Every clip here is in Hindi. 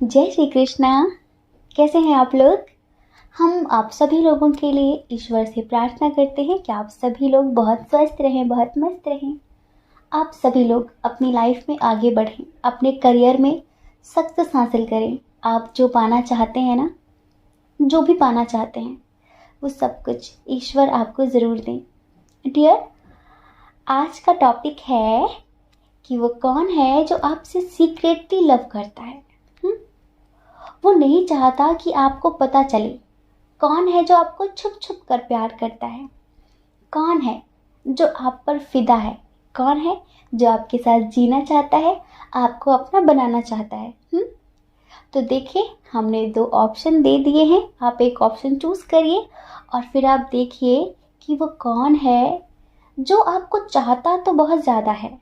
जय श्री कृष्णा। कैसे हैं आप लोग? हम आप सभी लोगों के लिए ईश्वर से प्रार्थना करते हैं कि आप सभी लोग बहुत स्वस्थ रहें, बहुत मस्त रहें। आप सभी लोग अपनी लाइफ में आगे बढ़ें, अपने करियर में सक्सेस हासिल करें। आप जो पाना चाहते हैं ना, जो भी पाना चाहते हैं, वो सब कुछ ईश्वर आपको ज़रूर दें। डियर, आज का टॉपिक है कि वो कौन है जो आपसे सीक्रेटली लव करता है। वो नहीं चाहता कि आपको पता चले। कौन है जो आपको छुप छुप कर प्यार करता है? कौन है जो आप पर फिदा है? कौन है जो आपके साथ जीना चाहता है, आपको अपना बनाना चाहता है? तो देखिए, हमने 2 ऑप्शन दे दिए हैं। आप एक ऑप्शन चूज करिए और फिर आप देखिए कि वो कौन है जो आपको चाहता तो बहुत ज़्यादा है।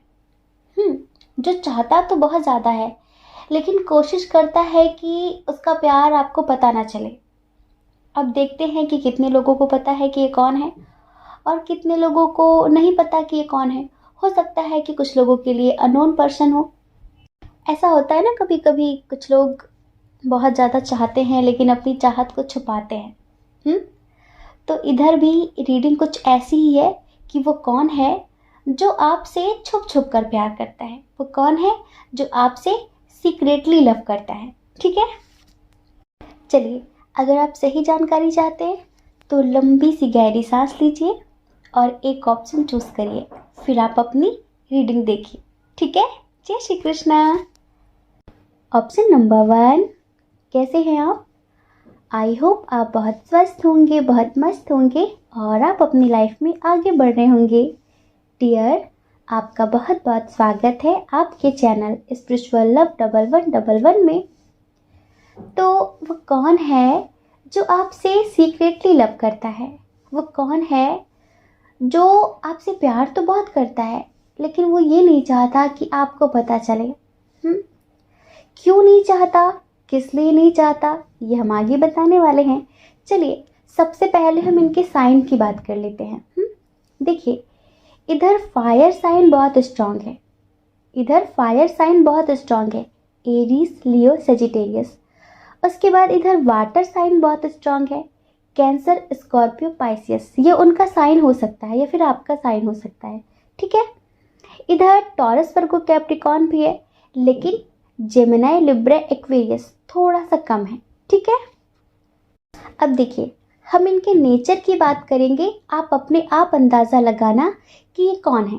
जो चाहता तो बहुत ज़्यादा है, लेकिन कोशिश करता है कि उसका प्यार आपको पता ना चले। अब देखते हैं कि कितने लोगों को पता है कि ये कौन है और कितने लोगों को नहीं पता कि ये कौन है। हो सकता है कि कुछ लोगों के लिए अननोन पर्सन हो। ऐसा होता है ना, कभी कभी कुछ लोग बहुत ज़्यादा चाहते हैं लेकिन अपनी चाहत को छुपाते हैं। तो इधर भी रीडिंग कुछ ऐसी ही है कि वो कौन है जो आपसे छुप छुप कर प्यार करता है। वो कौन है जो आपसे सीक्रेटली लव करता है। ठीक है, चलिए, अगर आप सही जानकारी चाहते हैं तो लंबी सी गहरी सांस लीजिए और एक ऑप्शन चूज करिए, फिर आप अपनी रीडिंग देखिए। ठीक है, जय श्री कृष्णा। ऑप्शन नंबर 1, कैसे हैं आप? आई होप आप बहुत स्वस्थ होंगे, बहुत मस्त होंगे और आप अपनी लाइफ में आगे बढ़ रहे होंगे। डियर, आपका बहुत बहुत स्वागत है आपके चैनल स्पिरिचुअल लव 1111 में। तो वो कौन है जो आपसे सीक्रेटली लव करता है? वो कौन है जो आपसे प्यार तो बहुत करता है, लेकिन वो ये नहीं चाहता कि आपको पता चले। क्यों नहीं चाहता, किस लिए नहीं चाहता, ये हम आगे बताने वाले हैं। चलिए, सबसे पहले हम इनके साइन की बात कर लेते हैं। देखिए, इधर फायर साइन बहुत स्ट्रांग है। इधर फायर साइन बहुत स्ट्रांग है, एरीज, लियो, सेजिटेरियस। उसके बाद इधर वाटर साइन बहुत स्ट्रांग है, कैंसर, स्कॉर्पियो, पाइसियस। ये उनका साइन हो सकता है या फिर आपका साइन हो सकता है। ठीक है, इधर टॉरस, वर्गो, कैप्रिकॉर्न भी है, लेकिन जेमिनाई, लिब्रा, एक्वेरियस थोड़ा सा कम है। ठीक है, अब देखिए, हम इनके नेचर की बात करेंगे। आप अपने आप अंदाज़ा लगाना कि ये कौन है,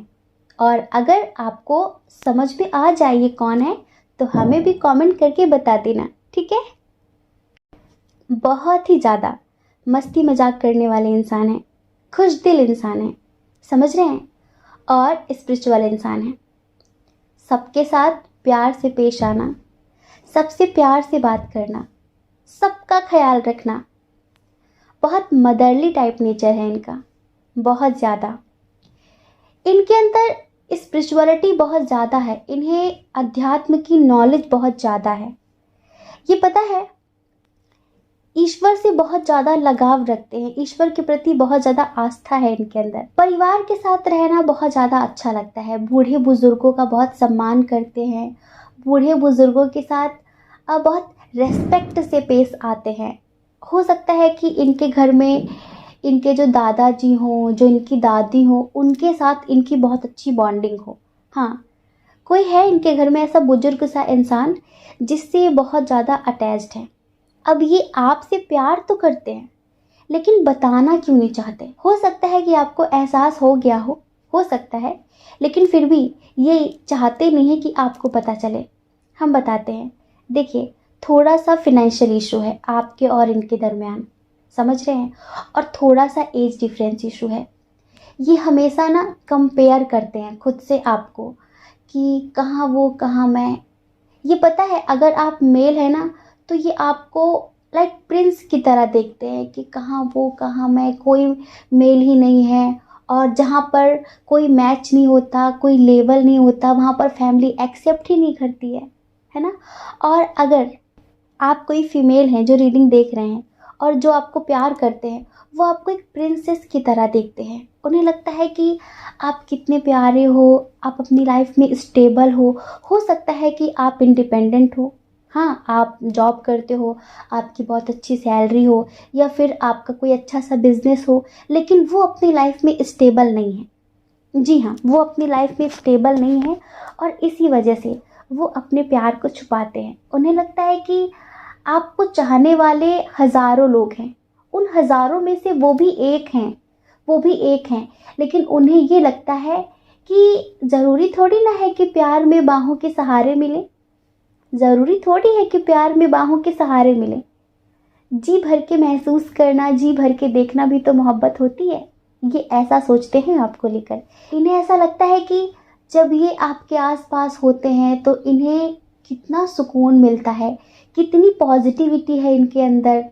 और अगर आपको समझ में आ जाए ये कौन है तो हमें भी कमेंट करके बता देना। ठीक है, बहुत ही ज़्यादा मस्ती मजाक करने वाले इंसान हैं, खुश दिल इंसान हैं, समझ रहे हैं, और स्पिरिचुअल इंसान हैं। सबके साथ प्यार से पेश आना, सबसे प्यार से बात करना, सबका ख्याल रखना। बहुत मदरली टाइप नेचर है इनका, बहुत ज़्यादा। इनके अंदर स्पिरिचुअलिटी बहुत ज़्यादा है, इन्हें अध्यात्म की नॉलेज बहुत ज़्यादा है। ये पता है, ईश्वर से बहुत ज़्यादा लगाव रखते हैं, ईश्वर के प्रति बहुत ज़्यादा आस्था है इनके अंदर। परिवार के साथ रहना बहुत ज़्यादा अच्छा लगता है, बूढ़े बुजुर्गों का बहुत सम्मान करते हैं, बूढ़े बुजुर्गों के साथ बहुत रेस्पेक्ट से पेश आते हैं। हो सकता है कि इनके घर में इनके जो दादाजी हों, जो इनकी दादी हों, उनके साथ इनकी बहुत अच्छी बॉन्डिंग हो। हाँ, कोई है इनके घर में ऐसा बुजुर्ग सा इंसान जिससे ये बहुत ज़्यादा अटैच्ड है। अब ये आपसे प्यार तो करते हैं, लेकिन बताना क्यों नहीं चाहते? हो सकता है कि आपको एहसास हो गया हो सकता है, लेकिन फिर भी ये चाहते नहीं है कि आपको पता चले। हम बताते हैं। देखिए, थोड़ा सा फिनेंशियल इशू है आपके और इनके दरमियान, समझ रहे हैं, और थोड़ा सा एज डिफरेंस इशू है। ये हमेशा ना कंपेयर करते हैं खुद से आपको कि कहाँ वो कहाँ मैं। ये पता है, अगर आप मेल है ना तो ये आपको लाइक प्रिंस की तरह देखते हैं कि कहाँ वो कहाँ मैं, कोई मेल ही नहीं है। और जहाँ पर कोई मैच नहीं होता, कोई लेवल नहीं होता, वहाँ पर फैमिली एक्सेप्ट ही नहीं करती है ना। और अगर आप कोई फीमेल हैं जो रीडिंग देख रहे हैं और जो आपको प्यार करते हैं, वो आपको एक प्रिंसेस की तरह देखते हैं। उन्हें लगता है कि आप कितने प्यारे हो, आप अपनी लाइफ में स्टेबल हो सकता है कि आप इंडिपेंडेंट हो हाँ, आप जॉब करते हो, आपकी बहुत अच्छी सैलरी हो या फिर आपका कोई अच्छा सा बिजनेस हो, लेकिन वो अपनी लाइफ में स्टेबल नहीं है। जी हाँ, वो अपनी लाइफ में स्टेबल नहीं है और इसी वजह से वो अपने प्यार को छुपाते हैं। उन्हें लगता है कि आपको चाहने वाले हज़ारों लोग हैं, उन हज़ारों में से वो भी एक हैं, लेकिन उन्हें ये लगता है कि ज़रूरी थोड़ी ना है कि प्यार में बाहों के सहारे मिले, ज़रूरी थोड़ी है कि प्यार में बाहों के सहारे मिले। जी भर के महसूस करना, जी भर के देखना भी तो मोहब्बत होती है। ये ऐसा सोचते हैं आपको लेकर। इन्हें ऐसा लगता है कि जब ये आपके आस-पास होते हैं तो इन्हें कितना सुकून मिलता है, कितनी पॉजिटिविटी है इनके अंदर,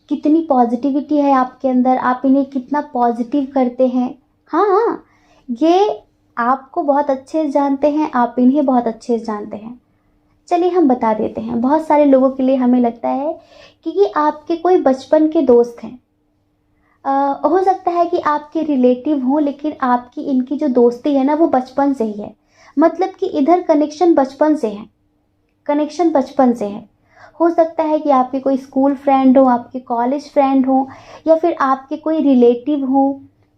कितनी पॉजिटिविटी है आपके अंदर, आप इन्हें कितना पॉजिटिव करते हैं। हाँ, हाँ, ये आपको बहुत अच्छे से जानते हैं, आप इन्हें बहुत अच्छे से जानते हैं। चलिए हम बता देते हैं। बहुत सारे लोगों के लिए हमें लगता है कि ये आपके कोई बचपन के दोस्त हैं। हो सकता है कि आपके रिलेटिव हों, लेकिन आपकी इनकी जो दोस्ती है ना वो बचपन से ही है। मतलब कि इधर कनेक्शन बचपन से है, कनेक्शन बचपन से है। हो सकता है कि आपके कोई स्कूल फ्रेंड हो, आपके कॉलेज फ्रेंड हो या फिर आपके कोई रिलेटिव हो।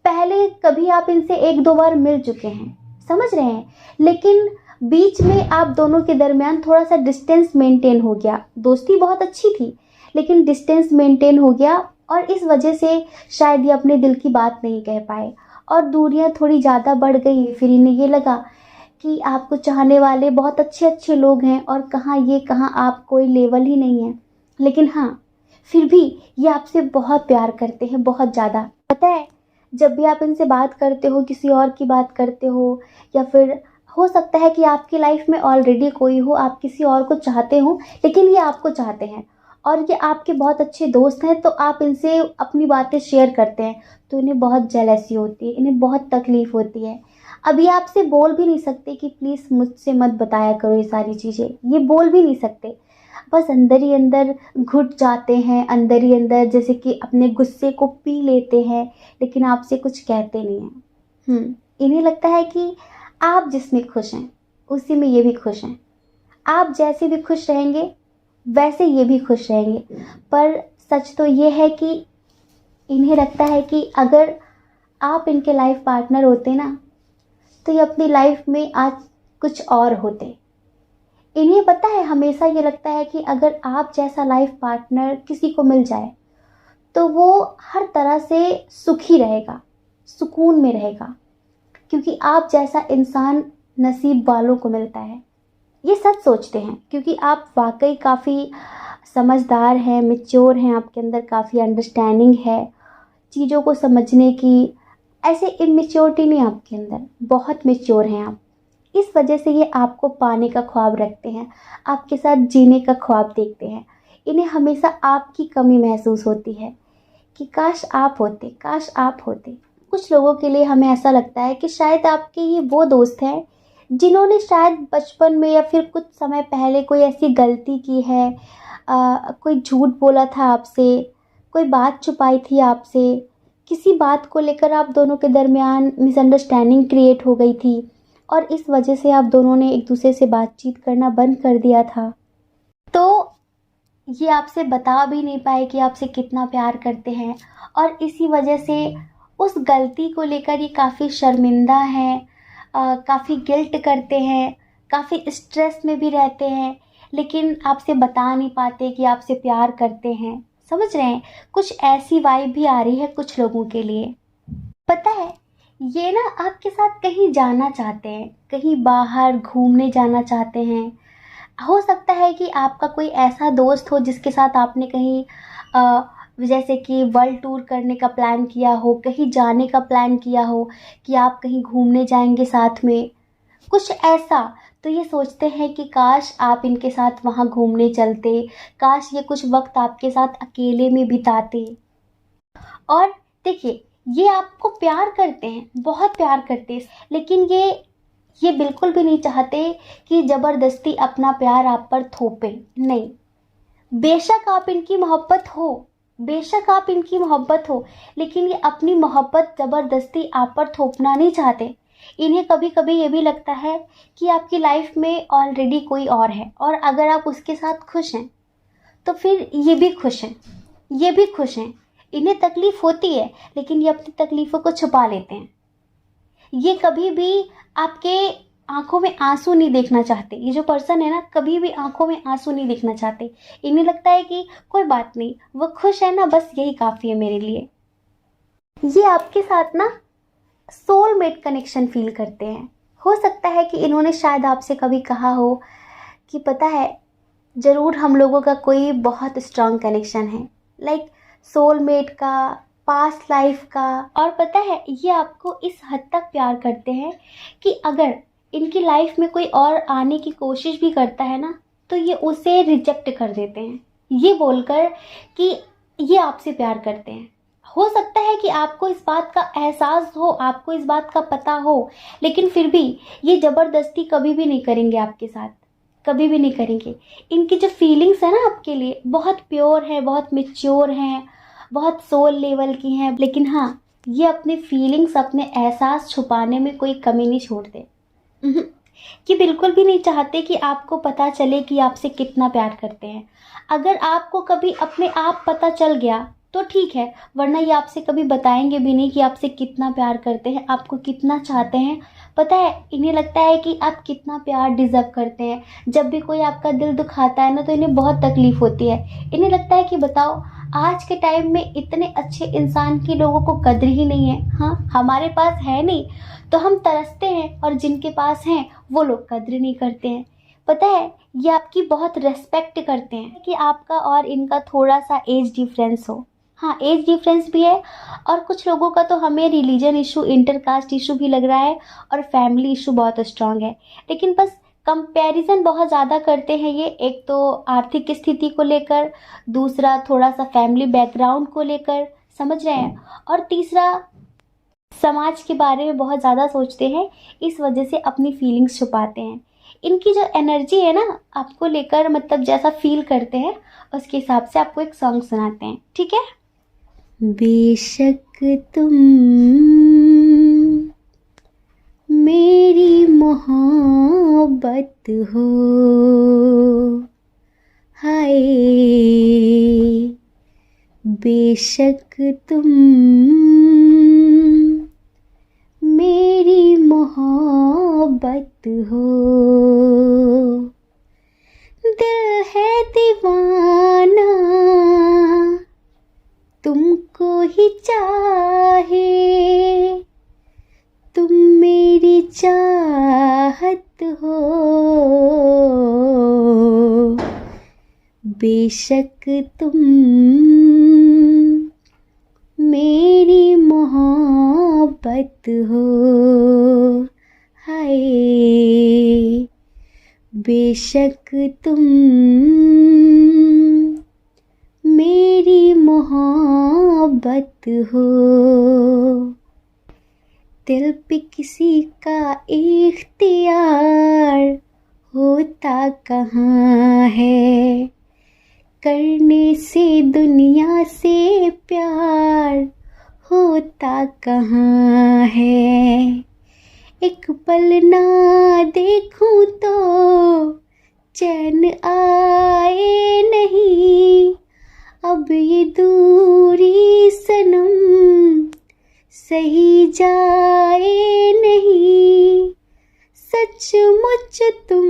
पहले कभी आप इनसे 1-2 बार मिल चुके हैं, समझ रहे हैं? लेकिन बीच में आप दोनों के दरमियान थोड़ा-सा डिस्टेंस मेंटेन हो गया। दोस्ती बहुत अच्छी थी, लेकिन डिस्टेंस मेंटेन हो गया और इस वजह से शायद ये अपने दिल की बात नहीं कह पाए और दूरियां थोड़ी ज़्यादा बढ़ गई। फिर इन्हें ये लगा कि आपको चाहने वाले बहुत अच्छे अच्छे लोग हैं और कहाँ ये कहाँ आप, कोई लेवल ही नहीं है। लेकिन हाँ, फिर भी ये आपसे बहुत प्यार करते हैं, बहुत ज़्यादा। पता है, जब भी आप इनसे बात करते हो, किसी और की बात करते हो या फिर हो सकता है कि आपकी लाइफ में ऑलरेडी कोई हो, आप किसी और को चाहते हो, लेकिन ये आपको चाहते हैं और ये आपके बहुत अच्छे दोस्त हैं, तो आप इनसे अपनी बातें शेयर करते हैं तो इन्हें बहुत जेलसी होती है, इन्हें बहुत तकलीफ़ होती है। अभी आपसे बोल भी नहीं सकते कि प्लीज़ मुझसे मत बताया करो ये सारी चीज़ें, ये बोल भी नहीं सकते। बस अंदर ही अंदर घुट जाते हैं, अंदर ही अंदर जैसे कि अपने गुस्से को पी लेते हैं, लेकिन आपसे कुछ कहते नहीं हैं। इन्हें लगता है कि आप जिसमें खुश हैं, उसी में ये भी खुश हैं। आप जैसे भी खुश रहेंगे, वैसे ये भी खुश रहेंगे। पर सच तो ये है कि इन्हें लगता है कि अगर आप इनके लाइफ पार्टनर होते ना, तो ये अपनी लाइफ में आज कुछ और होते। इन्हें पता है, हमेशा ये लगता है कि अगर आप जैसा लाइफ पार्टनर किसी को मिल जाए, तो वो हर तरह से सुखी रहेगा, सुकून में रहेगा, क्योंकि आप जैसा इंसान नसीब वालों को मिलता है। ये सच सोचते हैं क्योंकि आप वाकई काफ़ी समझदार हैं, मैच्योर हैं, आपके अंदर काफ़ी अंडरस्टैंडिंग है चीज़ों को समझने की। ऐसे इमेच्योरिटी नहीं आपके अंदर, बहुत मैच्योर हैं आप। इस वजह से ये आपको पाने का ख्वाब रखते हैं, आपके साथ जीने का ख्वाब देखते हैं। इन्हें हमेशा आपकी कमी महसूस होती है कि काश आप होते, काश आप होते। कुछ लोगों के लिए हमें ऐसा लगता है कि शायद आपके ये वो दोस्त हैं जिन्होंने शायद बचपन में या फिर कुछ समय पहले कोई ऐसी गलती की है, कोई झूठ बोला था आपसे, कोई बात छुपाई थी आपसे, किसी बात को लेकर आप दोनों के दरमियान मिसअंडरस्टैंडिंग क्रिएट हो गई थी और इस वजह से आप दोनों ने एक दूसरे से बातचीत करना बंद कर दिया था। तो ये आपसे बता भी नहीं पाए कि आपसे कितना प्यार करते हैं और इसी वजह से उस गलती को लेकर ये काफ़ी शर्मिंदा हैं, काफ़ी गिल्ट करते हैं, काफ़ी स्ट्रेस में भी रहते हैं, लेकिन आपसे बता नहीं पाते कि आपसे प्यार करते हैं। समझ रहे हैं? कुछ ऐसी वाइब भी आ रही है कुछ लोगों के लिए। पता है, ये ना आपके साथ कहीं जाना चाहते हैं, कहीं बाहर घूमने जाना चाहते हैं। हो सकता है कि आपका कोई ऐसा दोस्त हो जिसके साथ आपने कहीं जैसे कि वर्ल्ड टूर करने का प्लान किया हो, कहीं जाने का प्लान किया हो कि आप कहीं घूमने जाएंगे साथ में, कुछ ऐसा। तो ये सोचते हैं कि काश आप इनके साथ वहाँ घूमने चलते, काश ये कुछ वक्त आपके साथ अकेले में बिताते। और देखिए, ये आपको प्यार करते हैं, बहुत प्यार करते हैं, लेकिन ये बिल्कुल भी नहीं चाहते कि ज़बरदस्ती अपना प्यार आप पर थोपें। नहीं, बेशक आप इनकी मोहब्बत हो, बेशक आप इनकी मोहब्बत हो, लेकिन ये अपनी मोहब्बत ज़बरदस्ती आप पर थोपना नहीं चाहते। इन्हें कभी कभी ये भी लगता है कि आपकी लाइफ में ऑलरेडी कोई और है, और अगर आप उसके साथ खुश हैं तो फिर ये भी खुश हैं, ये भी खुश हैं। इन्हें तकलीफ होती है लेकिन ये अपनी तकलीफ़ों को छुपा लेते हैं। ये कभी भी आपके आंखों में आंसू नहीं देखना चाहते। ये जो पर्सन है ना, कभी भी आंखों में आंसू नहीं देखना चाहते। इन्हें लगता है कि कोई बात नहीं, वो खुश है ना, बस यही काफ़ी है मेरे लिए। ये आपके साथ ना सोलमेट कनेक्शन फील करते हैं। हो सकता है कि इन्होंने शायद आपसे कभी कहा हो कि पता है, ज़रूर हम लोगों का कोई बहुत स्ट्रांग कनेक्शन है, लाइक सोलमेट का, पास्ट लाइफ का। और पता है, ये आपको इस हद तक प्यार करते हैं कि अगर इनकी लाइफ में कोई और आने की कोशिश भी करता है ना, तो ये उसे रिजेक्ट कर देते हैं, ये बोलकर कि ये आपसे प्यार करते हैं। हो सकता है कि आपको इस बात का एहसास हो, आपको इस बात का पता हो, लेकिन फिर भी ये ज़बरदस्ती कभी भी नहीं करेंगे आपके साथ, कभी भी नहीं करेंगे। इनकी जो फीलिंग्स है ना आपके लिए, बहुत प्योर है, बहुत मेच्योर हैं, बहुत सोल लेवल की हैं। लेकिन हाँ, ये अपनी फीलिंग्स, अपने एहसास छुपाने में कोई कमी नहीं छोड़ते। कि बिल्कुल भी नहीं चाहते कि आपको पता चले कि आपसे कितना प्यार करते हैं। अगर आपको कभी अपने आप पता चल गया तो ठीक है, वरना ये आपसे कभी बताएंगे भी नहीं कि आपसे कितना प्यार करते हैं, आपको कितना चाहते हैं। पता है, इन्हें लगता है कि आप कितना प्यार डिज़र्व करते हैं। जब भी कोई आपका दिल दुखाता है ना, तो इन्हें बहुत तकलीफ़ होती है। इन्हें लगता है कि बताओ, आज के टाइम में इतने अच्छे इंसान की लोगों को कद्र ही नहीं है। हाँ, हमारे पास है नहीं तो हम तरसते हैं, और जिनके पास हैं वो लोग कद्र नहीं करते हैं। पता है, ये आपकी बहुत रेस्पेक्ट करते हैं कि आपका और इनका थोड़ा सा एज डिफरेंस हो। हाँ, एज डिफरेंस भी है, और कुछ लोगों का तो हमें रिलीजन इशू, इंटरकास्ट इशू भी लग रहा है, और फैमिली इशू बहुत स्ट्रांग है। लेकिन बस कंपैरिजन बहुत ज़्यादा करते हैं ये, एक तो आर्थिक स्थिति को लेकर, दूसरा थोड़ा सा फैमिली बैकग्राउंड को लेकर, समझ रहे हैं, और तीसरा समाज के बारे में बहुत ज़्यादा सोचते हैं। इस वजह से अपनी फीलिंग्स छुपाते हैं। इनकी जो एनर्जी है ना आपको लेकर, मतलब जैसा फील करते हैं, उसके हिसाब से आपको एक सॉन्ग सुनाते हैं, ठीक है। बेशक तुम मेरी मोहब्बत हो, हाय बेशक तुम मेरी मोहब्बत हो, दिल है दीवाना तुमको ही चाहे, तुम मेरी चाहत हो, बेशक तुम मेरी मोहब्बत हो, हाय बेशक तुम मेरी मोहब्बत हो। दिल पे किसी का इख्तियार होता कहाँ है, करने से दुनिया से प्यार होता कहाँ है। एक पल ना देखूं तो चैन आए नहीं, अब ये दूरी सनम सही जाए नहीं, सचमुच तुम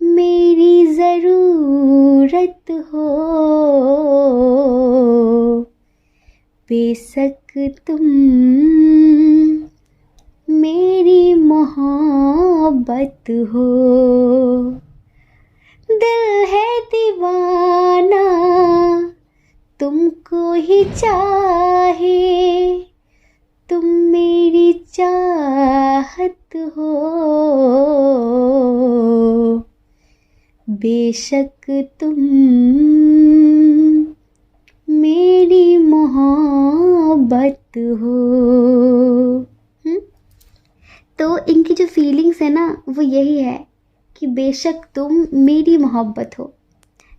मेरी ज़रूरत हो, बेशक तुम मेरी मोहब्बत हो। दिल है दीवाना तुमको ही चाहे, तुम मेरी चाहत हो, बेशक तुम मेरी मोहब्बत हो। तो इनकी जो फीलिंग्स है ना, वो यही है कि बेशक तुम मेरी मोहब्बत हो,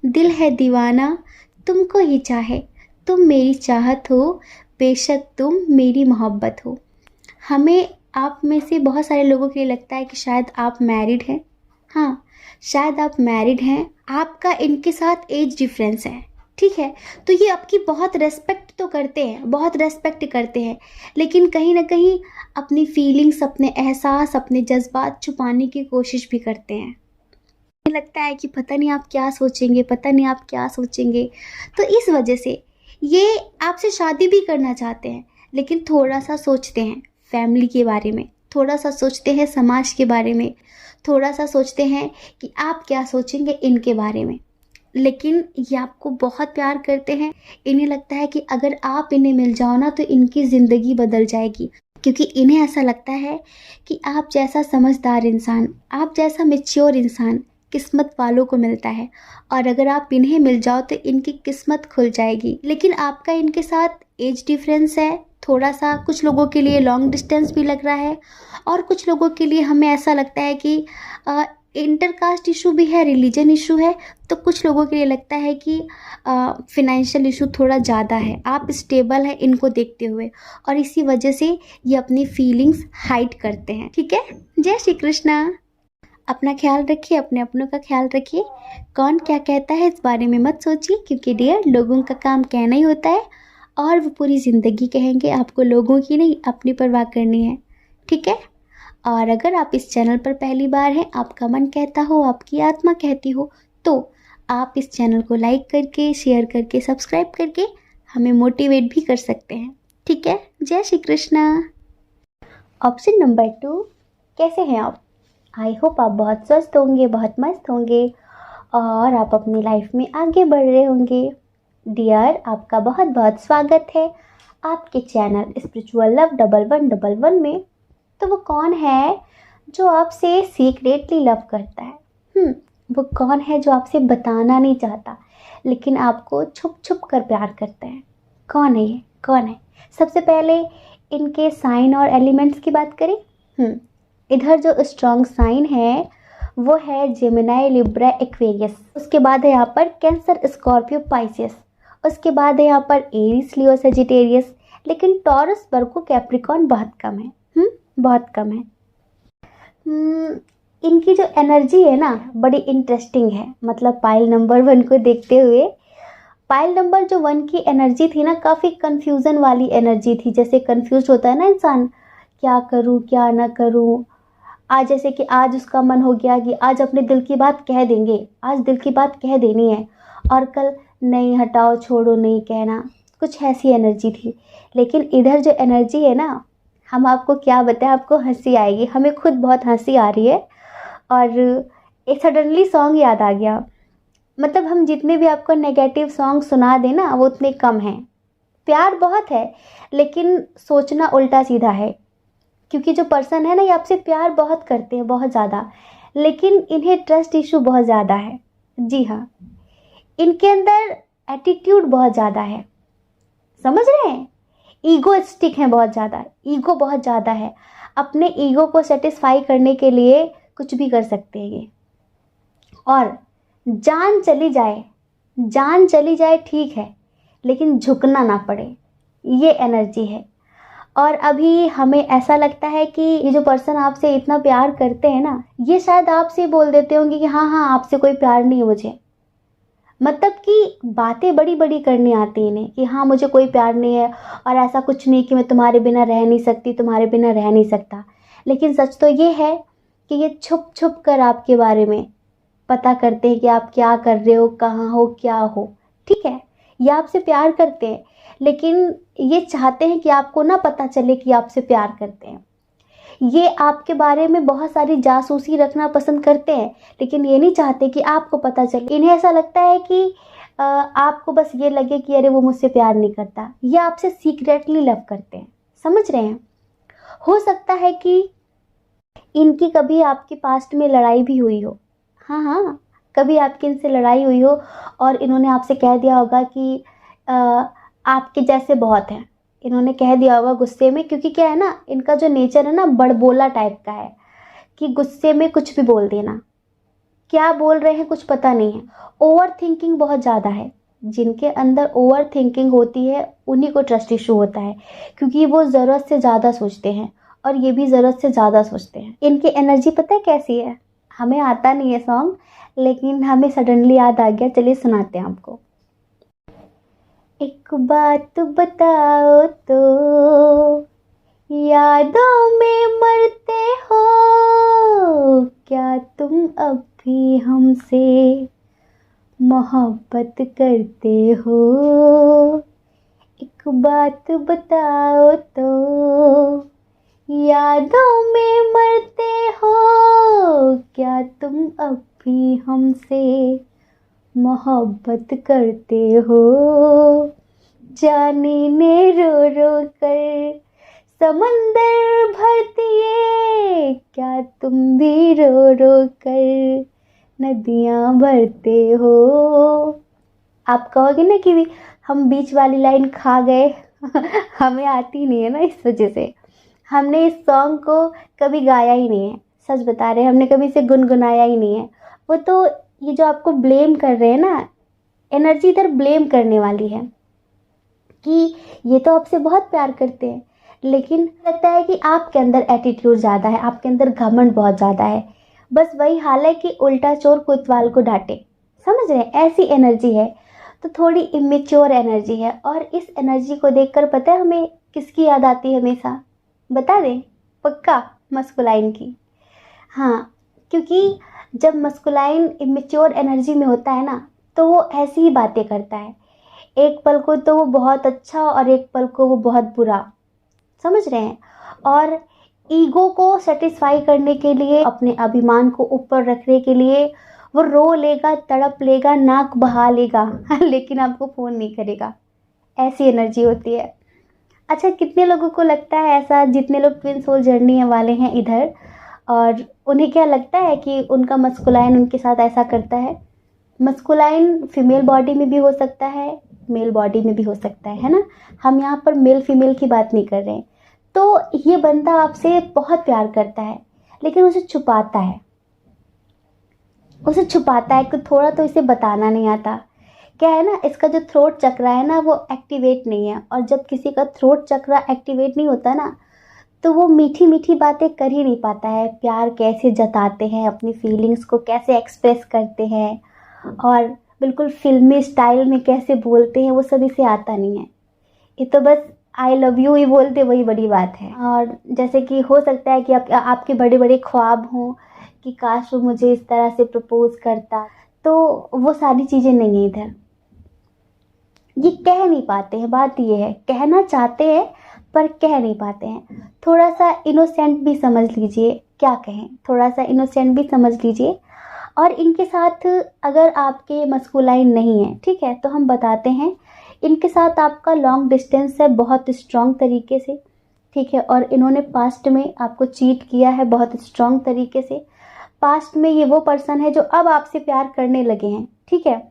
दिल है दीवाना तुमको ही चाहे, तुम मेरी चाहत हो, बेशक तुम मेरी मोहब्बत हो। हमें आप में से बहुत सारे लोगों के लिए लगता है कि शायद आप मैरिड हैं। हाँ, शायद आप मैरिड हैं, आपका इनके साथ एज डिफरेंस है, ठीक है। तो ये आपकी बहुत रेस्पेक्ट तो करते हैं, बहुत रेस्पेक्ट करते हैं, लेकिन कहीं ना कहीं अपनी फीलिंग्स, अपने एहसास, अपने जज्बात छुपाने की कोशिश भी करते हैं। लगता है कि पता नहीं आप क्या सोचेंगे, पता नहीं आप क्या सोचेंगे। तो इस वजह से ये आपसे शादी भी करना चाहते हैं, लेकिन थोड़ा सा सोचते हैं फैमिली के बारे में, थोड़ा सा सोचते हैं समाज के बारे में, थोड़ा सा सोचते हैं कि आप क्या सोचेंगे इनके बारे में। लेकिन ये आपको बहुत प्यार करते हैं। इन्हें लगता है कि अगर आप इन्हें मिल जाओ ना तो इनकी ज़िंदगी बदल जाएगी, क्योंकि इन्हें ऐसा लगता है कि आप जैसा समझदार इंसान, आप जैसा मैच्योर इंसान किस्मत वालों को मिलता है, और अगर आप इन्हें मिल जाओ तो इनकी किस्मत खुल जाएगी। लेकिन आपका इनके साथ एज डिफरेंस है थोड़ा सा, कुछ लोगों के लिए लॉन्ग डिस्टेंस भी लग रहा है, और कुछ लोगों के लिए हमें ऐसा लगता है कि इंटरकास्ट इशू भी है, रिलीजन इशू है। तो कुछ लोगों के लिए लगता है कि फिनेंशियल इशू थोड़ा ज़्यादा है, आप स्टेबल है इनको देखते हुए, और इसी वजह से ये अपनी फीलिंग्स हाइड करते हैं, ठीक है। जय श्री कृष्णा। अपना ख्याल रखिए, अपने अपनों का ख्याल रखिए। कौन क्या कहता है इस बारे में मत सोचिए, क्योंकि डियर लोगों का काम कहना ही होता है, और वो पूरी ज़िंदगी कहेंगे। आपको लोगों की नहीं, अपनी परवाह करनी है, ठीक है। और अगर आप इस चैनल पर पहली बार हैं, आपका मन कहता हो, आपकी आत्मा कहती हो, तो आप इस चैनल को लाइक करके, शेयर करके, सब्सक्राइब करके हमें मोटिवेट भी कर सकते हैं, ठीक है। जय श्री कृष्णा। ऑप्शन नंबर 2, कैसे हैं आप? आई होप आप बहुत स्वस्थ होंगे, बहुत मस्त होंगे, और आप अपनी लाइफ में आगे बढ़ रहे होंगे। डियर, आपका बहुत बहुत स्वागत है आपके चैनल स्पिरिचुअल लव 1111 में। तो वो कौन है जो आपसे सीक्रेटली लव करता है? वो कौन है जो आपसे बताना नहीं चाहता, लेकिन आपको छुप छुप कर प्यार करता है? कौन है ये, कौन है? सबसे पहले इनके साइन और एलिमेंट्स की बात करें। इधर जो स्ट्रॉन्ग साइन है वो है जेमिनाई, लिब्रा, एक्वेरियस। उसके बाद है यहाँ पर कैंसर, स्कॉर्पियो, पाइसेस। उसके बाद है यहाँ पर एरीज, लियो, सजिटेरियस। लेकिन टॉरस, वर्गो, कैप्रिकॉर्न बहुत कम है, बहुत कम है। इनकी जो एनर्जी है ना बड़ी इंटरेस्टिंग है। मतलब पाइल नंबर 1 को देखते हुए, पाइल नंबर जो 1 की एनर्जी थी ना, काफ़ी कंफ्यूजन वाली एनर्जी थी। जैसे कंफ्यूज होता है ना इंसान, क्या करूँ क्या ना करूँ। आज जैसे कि आज उसका मन हो गया कि आज अपने दिल की बात कह देंगे, आज दिल की बात कह देनी है, और कल नहीं, हटाओ छोड़ो, नहीं कहना, कुछ ऐसी एनर्जी थी। लेकिन इधर जो एनर्जी है ना, हम आपको क्या बताएं, आपको हंसी आएगी, हमें खुद बहुत हंसी आ रही है। और एक सडनली सॉन्ग याद आ गया। मतलब हम जितने भी आपको नेगेटिव सॉन्ग सुना दें ना, वो उतने कम हैं। प्यार बहुत है, लेकिन सोचना उल्टा सीधा है। क्योंकि जो पर्सन है ना, ये आपसे प्यार बहुत करते हैं, बहुत ज़्यादा, लेकिन इन्हें ट्रस्ट इशू बहुत ज़्यादा है। जी हाँ, इनके अंदर एटीट्यूड बहुत ज़्यादा है, समझ रहे हैं। ईगोइस्टिक है बहुत ज़्यादा, ईगो बहुत ज़्यादा है। अपने ईगो को सेटिस्फाई करने के लिए कुछ भी कर सकते हैं ये। और जान चली जाए ठीक है, लेकिन झुकना ना पड़े, ये एनर्जी है। और अभी हमें ऐसा लगता है कि ये जो पर्सन आपसे इतना प्यार करते हैं ना, ये शायद आपसे बोल देते होंगे कि हाँ हाँ आपसे कोई प्यार नहीं है मुझे। मतलब कि बातें बड़ी बड़ी करनी आती इन्हें कि हाँ मुझे कोई प्यार नहीं है, और ऐसा कुछ नहीं कि मैं तुम्हारे बिना रह नहीं सकती, तुम्हारे बिना रह नहीं सकता। लेकिन सच तो ये है कि ये छुप छुप कर आपके बारे में पता करते हैं कि आप क्या कर रहे हो, कहाँ हो, क्या हो, ठीक है। ये आपसे प्यार करते हैं, लेकिन ये चाहते हैं कि आपको ना पता चले कि आपसे प्यार करते हैं। ये आपके बारे में बहुत सारी जासूसी रखना पसंद करते हैं, लेकिन ये नहीं चाहते कि आपको पता चले। इन्हें ऐसा लगता है कि आपको बस ये लगे कि अरे वो मुझसे प्यार नहीं करता। ये आपसे सीक्रेटली लव करते हैं, समझ रहे हैं। हो सकता है कि इनकी कभी आपके पास्ट में लड़ाई भी हुई हो। हाँ, कभी आपकी इनसे लड़ाई हुई हो, और इन्होंने आपसे कह दिया होगा कि आपके जैसे बहुत हैं। इन्होंने कह दिया होगा गुस्से में, क्योंकि क्या है ना, इनका जो नेचर है ना बड़बोला टाइप का है, कि गुस्से में कुछ भी बोल देना, क्या बोल रहे हैं कुछ पता नहीं है। ओवर थिंकिंग बहुत ज़्यादा है। जिनके अंदर ओवर थिंकिंग होती है उन्हीं को ट्रस्ट इशू होता है, क्योंकि वो ज़रूरत से ज़्यादा सोचते हैं, और ये भी ज़रूरत से ज़्यादा सोचते हैं। इनकी एनर्जी पता है कैसी है? हमें आता नहीं है सॉन्ग, लेकिन हमें सडनली याद आ गया, चलिए सुनाते हैं आपको। एक बात बताओ तो, यादों में मरते हो क्या तुम अब भी हमसे मोहब्बत करते हो? एक बात बताओ तो, यादों में मरते हो क्या तुम अब भी हमसे मोहब्बत करते हो? जाने ने रो रो कर समंदर भर दिए क्या तुम भी रो रो कर नदियाँ भरते हो? आप कहोगे ना कि हम बीच वाली लाइन खा गए हमें आती नहीं है ना, इस वजह से हमने इस सॉन्ग को कभी गाया ही नहीं है। सच बता रहे हैं, हमने कभी इसे गुनगुनाया ही नहीं है। वो तो ये जो आपको ब्लेम कर रहे हैं ना, एनर्जी इधर ब्लेम करने वाली है कि ये तो आपसे बहुत प्यार करते हैं, लेकिन लगता है कि आपके अंदर एटीट्यूड ज़्यादा है, आपके अंदर घमंड बहुत ज़्यादा है। बस वही हाल है कि उल्टा चोर कोतवाल को डांटे, समझ रहे हैं? ऐसी एनर्जी है, तो थोड़ी इमेच्योर एनर्जी है। और इस एनर्जी को देखकर पता है हमें किसकी याद आती है हमेशा? बता दें? पक्का मस्कुलाइन की। हाँ, क्योंकि जब मस्कुलाइन इमेच्योर एनर्जी में होता है ना, तो वो ऐसी ही बातें करता है। एक पल को तो वो बहुत अच्छा और एक पल को वो बहुत बुरा, समझ रहे हैं? और ईगो को सेटिस्फाई करने के लिए, अपने अभिमान को ऊपर रखने के लिए वो रो लेगा, तड़प लेगा, नाक बहा लेगा लेकिन आपको फ़ोन नहीं करेगा। ऐसी एनर्जी होती है। अच्छा, कितने लोगों को लगता है ऐसा, जितने लोग ट्विन सोल जर्नी वाले हैं इधर, और उन्हें क्या लगता है कि उनका मस्कुलाइन उनके साथ ऐसा करता है? मस्कुलाइन फीमेल बॉडी में भी हो सकता है, मेल बॉडी में भी हो सकता है ना? हम यहाँ पर मेल फीमेल की बात नहीं कर रहे हैं। तो ये बंदा आपसे बहुत प्यार करता है, लेकिन उसे छुपाता है, कि थोड़ा तो इसे बताना नहीं आता। क्या है ना, इसका जो थ्रोट चक्र है ना, वो एक्टिवेट नहीं है। और जब किसी का थ्रोट चक्र एक्टिवेट नहीं होता ना, तो वो मीठी मीठी बातें कर ही नहीं पाता है। प्यार कैसे जताते हैं, अपनी फीलिंग्स को कैसे एक्सप्रेस करते हैं, और बिल्कुल फिल्मी स्टाइल में कैसे बोलते हैं, वो सब इसे आता नहीं है। ये तो बस आई लव यू ही बोलते, वही बड़ी बात है। और जैसे कि हो सकता है कि आपके बड़े बड़े ख्वाब हों कि काश वो मुझे इस तरह से प्रपोज करता, तो वो सारी चीज़ें नहीं है इधर। ये कह नहीं पाते हैं, बात ये है, कहना चाहते हैं पर कह नहीं पाते हैं। थोड़ा सा इनोसेंट भी समझ लीजिए, क्या कहें, थोड़ा सा इनोसेंट भी समझ लीजिए। और इनके साथ अगर आपके मस्कुलाइन नहीं है, ठीक है, तो हम बताते हैं, इनके साथ आपका लॉन्ग डिस्टेंस है बहुत स्ट्रॉन्ग तरीके से, ठीक है। और इन्होंने पास्ट में आपको चीट किया है बहुत स्ट्रॉन्ग तरीके से। पास्ट में ये वो पर्सन है जो अब आपसे प्यार करने लगे हैं, ठीक है,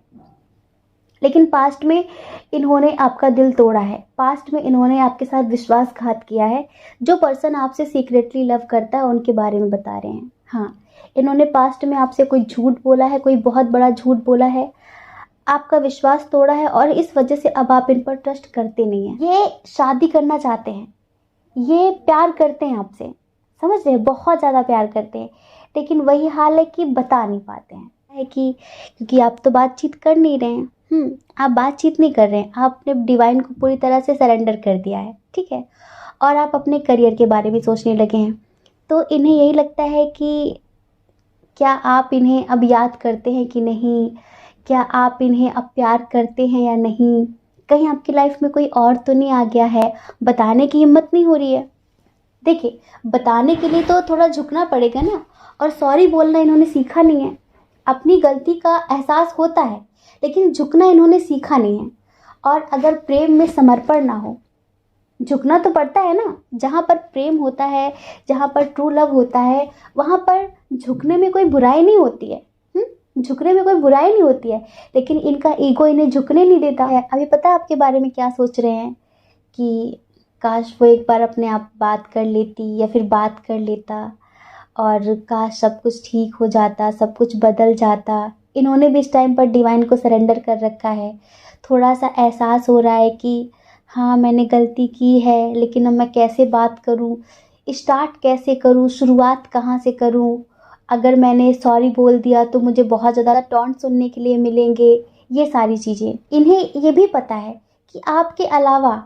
लेकिन पास्ट में इन्होंने आपका दिल तोड़ा है, पास्ट में इन्होंने आपके साथ विश्वासघात किया है। जो पर्सन आपसे सीक्रेटली लव करता है उनके बारे में बता रहे हैं। हाँ, इन्होंने पास्ट में आपसे कोई झूठ बोला है, कोई बहुत बड़ा झूठ बोला है, आपका विश्वास तोड़ा है, और इस वजह से अब आप इन पर ट्रस्ट करते नहीं हैं। ये शादी करना चाहते हैं, ये प्यार करते हैं आपसे, समझ रहे हैं, बहुत ज़्यादा प्यार करते हैं, लेकिन वही हाल है कि बता नहीं पाते हैं। है कि क्योंकि आप तो बातचीत कर नहीं रहे हैं, आप बातचीत नहीं कर रहे हैं, आपने डिवाइन को पूरी तरह से सरेंडर कर दिया है, ठीक है, और आप अपने करियर के बारे में सोचने लगे हैं। तो इन्हें यही लगता है कि क्या आप इन्हें अब याद करते हैं कि नहीं, क्या आप इन्हें अब प्यार करते हैं या नहीं, कहीं आपकी लाइफ में कोई और तो नहीं आ गया है। बताने की हिम्मत नहीं हो रही है। देखिए, बताने के लिए तो थोड़ा झुकना पड़ेगा ना, और सॉरी बोलना इन्होंने सीखा नहीं है। अपनी गलती का एहसास होता है, लेकिन झुकना इन्होंने सीखा नहीं है। और अगर प्रेम में समर्पण ना हो, झुकना तो पड़ता है ना। जहाँ पर प्रेम होता है, जहाँ पर ट्रू लव होता है, वहाँ पर झुकने में कोई बुराई नहीं होती है। झुकने में कोई बुराई नहीं होती है, लेकिन इनका ईगो इन्हें झुकने नहीं देता है। अभी पता है आपके बारे में क्या सोच रहे हैं कि काश वो एक बार अपने आप बात कर लेती, या फिर बात कर लेता, और काश सब कुछ ठीक हो जाता, सब कुछ बदल जाता। इन्होंने भी इस टाइम पर डिवाइन को सरेंडर कर रखा है। थोड़ा सा एहसास हो रहा है कि हाँ, मैंने गलती की है, लेकिन अब मैं कैसे बात करूँ, स्टार्ट कैसे करूँ, शुरुआत कहाँ से करूँ, अगर मैंने सॉरी बोल दिया तो मुझे बहुत ज़्यादा टॉन्ट सुनने के लिए मिलेंगे, ये सारी चीज़ें। इन्हें ये भी पता है कि आपके अलावा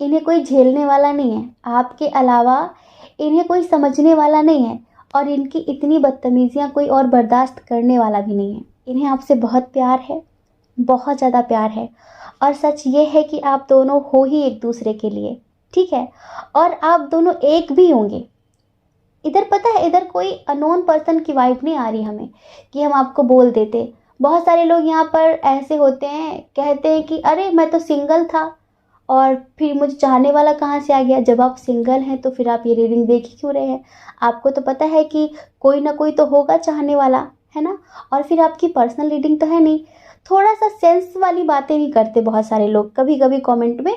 इन्हें कोई झेलने वाला नहीं है, आपके अलावा इन्हें कोई समझने वाला नहीं है, और इनकी इतनी बदतमीज़ियाँ कोई और बर्दाश्त करने वाला भी नहीं है। इन्हें आपसे बहुत प्यार है, बहुत ज़्यादा प्यार है, और सच ये है कि आप दोनों हो ही एक दूसरे के लिए, ठीक है, और आप दोनों एक भी होंगे। इधर पता है, इधर कोई अननोन पर्सन की वाइब नहीं आ रही हमें कि हम आपको बोल देते। बहुत सारे लोग यहाँ पर ऐसे होते हैं, कहते हैं कि अरे मैं तो सिंगल था और फिर मुझे चाहने वाला कहाँ से आ गया। जब आप सिंगल हैं तो फिर आप ये रीडिंग देख ही क्यों रहे हैं? आपको तो पता है कि कोई ना कोई तो होगा चाहने वाला, है ना? और फिर आपकी पर्सनल रीडिंग तो है नहीं। थोड़ा सा सेंस वाली बातें नहीं करते बहुत सारे लोग। कभी कभी कमेंट में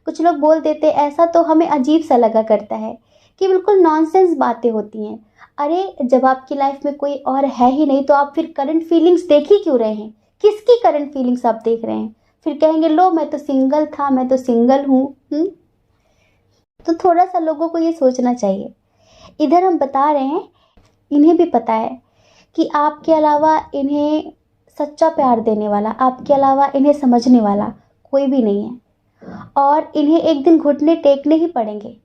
कुछ लोग बोल देते, ऐसा तो हमें अजीब सा लगा करता है कि बिल्कुल नॉनसेंस बातें होती हैं। अरे जब आपकी लाइफ में कोई और है ही नहीं तो आप फिर करंट फीलिंग्स देख ही क्यों रहे हैं? किसकी करंट फीलिंग्स आप देख रहे हैं? फिर कहेंगे लो मैं तो सिंगल था, मैं तो सिंगल हूँ। तो थोड़ा सा लोगों को ये सोचना चाहिए। इधर हम बता रहे हैं, इन्हें भी पता है कि आपके अलावा इन्हें सच्चा प्यार देने वाला, आपके अलावा इन्हें समझने वाला कोई भी नहीं है, और इन्हें एक दिन घुटने टेकने ही पड़ेंगे।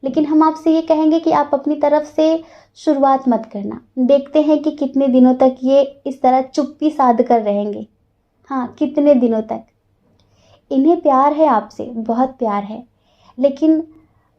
लेकिन हम आपसे ये कहेंगे कि आप अपनी तरफ से शुरुआत मत करना। देखते हैं कि कितने दिनों तक ये इस तरह चुप्पी साध कर रहेंगे। हाँ, कितने दिनों तक। इन्हें प्यार है आपसे, बहुत प्यार है, लेकिन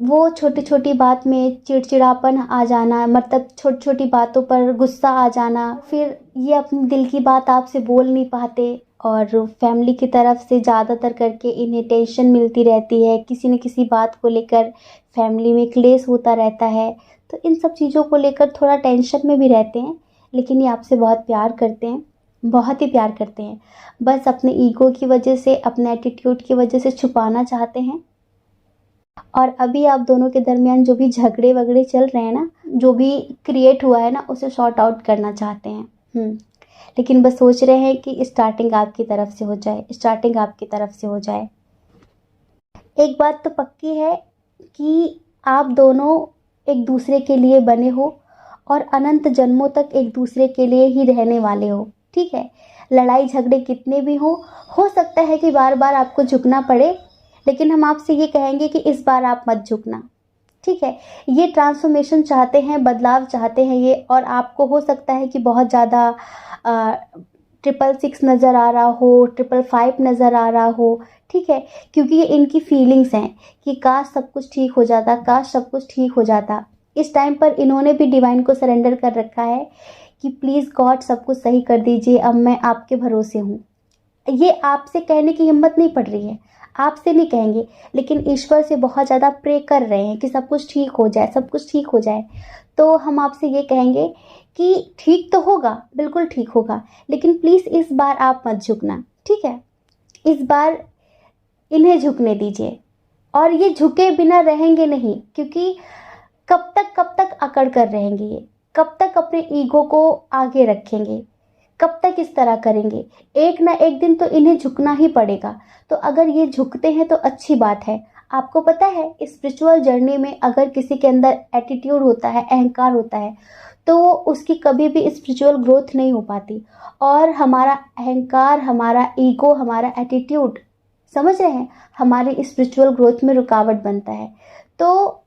वो छोटी छोटी बात में चिड़चिड़ापन आ जाना, मतलब छोटी छोटी बातों पर गुस्सा आ जाना, फिर ये अपनी दिल की बात आपसे बोल नहीं पाते, और फैमिली की तरफ से ज़्यादातर करके इन्हें टेंशन मिलती रहती है। किसी न किसी बात को लेकर फैमिली में क्लेश होता रहता है, तो इन सब चीज़ों को लेकर थोड़ा टेंशन में भी रहते हैं। लेकिन ये आपसे बहुत प्यार करते हैं, बहुत ही प्यार करते हैं। बस अपने ईगो की वजह से, अपने एटीट्यूड की वजह से छुपाना चाहते हैं। और अभी आप दोनों के दरमियान जो भी झगड़े वगड़े चल रहे हैं ना, जो भी क्रिएट हुआ है ना, उसे सॉर्ट आउट करना चाहते हैं। लेकिन बस सोच रहे हैं कि स्टार्टिंग आपकी तरफ से हो जाए, स्टार्टिंग आपकी तरफ से हो जाए। एक बात तो पक्की है कि आप दोनों एक दूसरे के लिए बने हो, और अनंत जन्मों तक एक दूसरे के लिए ही रहने वाले हो, ठीक है? लड़ाई झगड़े कितने भी हो सकता है कि बार बार आपको झुकना पड़े, लेकिन हम आपसे ये कहेंगे कि इस बार आप मत झुकना, ठीक है? ये ट्रांसफॉर्मेशन चाहते हैं, बदलाव चाहते हैं ये, और आपको हो सकता है कि बहुत ज़्यादा 666 नज़र आ रहा हो, 555 नज़र आ रहा हो, ठीक है? क्योंकि ये इनकी फीलिंग्स हैं कि काश सब कुछ ठीक हो जाता, काश सब कुछ ठीक हो जाता। इस टाइम पर इन्होंने भी डिवाइन को सरेंडर कर रखा है कि प्लीज़ गॉड सब कुछ सही कर दीजिए, अब मैं आपके भरोसे हूँ। ये आपसे कहने की हिम्मत नहीं पड़ रही है, आपसे नहीं कहेंगे, लेकिन ईश्वर से बहुत ज़्यादा प्रे कर रहे हैं कि सब कुछ ठीक हो जाए, सब कुछ ठीक हो जाए। तो हम आपसे ये कहेंगे कि ठीक तो होगा, बिल्कुल ठीक होगा, लेकिन प्लीज़ इस बार आप मत झुकना, ठीक है? इस बार इन्हें झुकने दीजिए, और ये झुके बिना रहेंगे नहीं, क्योंकि कब तक अकड़ कर रहेंगे ये, कब तक अपने ईगो को आगे रखेंगे, कब तक इस तरह करेंगे? एक ना एक दिन तो इन्हें झुकना ही पड़ेगा। तो अगर ये झुकते हैं तो अच्छी बात है। आपको पता है, स्पिरिचुअल जर्नी में अगर किसी के अंदर एटीट्यूड होता है, अहंकार होता है, तो उसकी कभी भी स्पिरिचुअल ग्रोथ नहीं हो पाती। और हमारा अहंकार, हमारा ईगो, हमारा एटीट्यूड, समझ रहे हैं, हमारी स्पिरिचुअल ग्रोथ में रुकावट बनता है। तो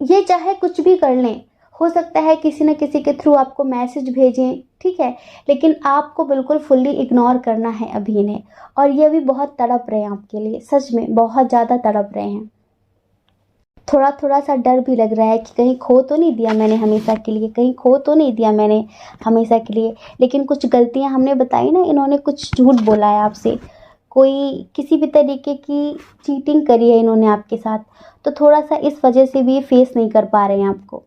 ये चाहे कुछ भी कर लें, हो सकता है किसी न किसी के थ्रू आपको मैसेज भेजें, ठीक है, लेकिन आपको बिल्कुल फुल्ली इग्नोर करना है अभी इन्हें। और ये अभी बहुत तड़प रहे हैं आपके लिए, सच में बहुत ज़्यादा तड़प रहे हैं। थोड़ा थोड़ा सा डर भी लग रहा है कि कहीं खो तो नहीं दिया मैंने हमेशा के लिए, कहीं खो तो नहीं दिया मैंने हमेशा के लिए। लेकिन कुछ गलतियां हमने बताई ना, इन्होंने कुछ झूठ बोला है आपसे, कोई किसी भी तरीके की चीटिंग करी है इन्होंने आपके साथ, तो थोड़ा सा इस वजह से भी फेस नहीं कर पा रहे हैं आपको।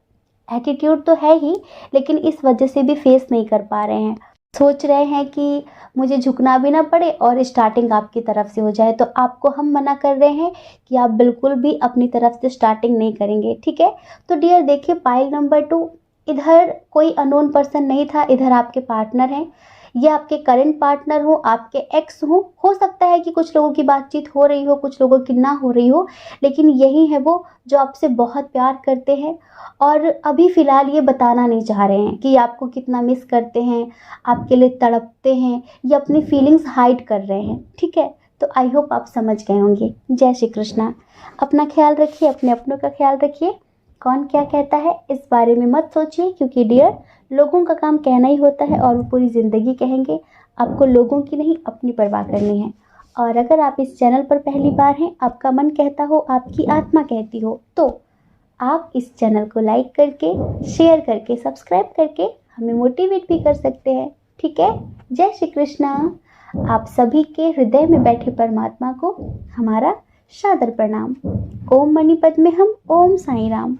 एटीट्यूड तो है ही, लेकिन इस वजह से भी फेस नहीं कर पा रहे हैं। सोच रहे हैं कि मुझे झुकना भी ना पड़े और स्टार्टिंग आपकी तरफ से हो जाए। तो आपको हम मना कर रहे हैं कि आप बिल्कुल भी अपनी तरफ से स्टार्टिंग नहीं करेंगे, ठीक है? तो डियर देखिए, पाइल नंबर 2, इधर कोई अननोन पर्सन नहीं था, इधर आपके पार्टनर हैं। ये आपके करंट पार्टनर हो, आपके एक्स हो सकता है कि कुछ लोगों की बातचीत हो रही हो, कुछ लोगों की ना हो रही हो, लेकिन यही है वो जो आपसे बहुत प्यार करते हैं और अभी फ़िलहाल ये बताना नहीं चाह रहे हैं कि आपको कितना मिस करते हैं, आपके लिए तड़पते हैं या अपनी फीलिंग्स हाइड कर रहे हैं। ठीक है, तो आई होप आप समझ गए होंगे। जय श्री कृष्णा। अपना ख्याल रखिए, अपने अपनों का ख्याल रखिए। कौन क्या कहता है इस बारे में मत सोचिए, क्योंकि डियर, लोगों का काम कहना ही होता है और वो पूरी ज़िंदगी कहेंगे। आपको लोगों की नहीं, अपनी परवाह करनी है। और अगर आप इस चैनल पर पहली बार हैं, आपका मन कहता हो, आपकी आत्मा कहती हो, तो आप इस चैनल को लाइक करके, शेयर करके, सब्सक्राइब करके हमें मोटिवेट भी कर सकते हैं। ठीक है, जय श्री कृष्णा। आप सभी के हृदय में बैठे परमात्मा को हमारा सादर प्रणाम। ओम मणिपद में हम, ओम साईं राम।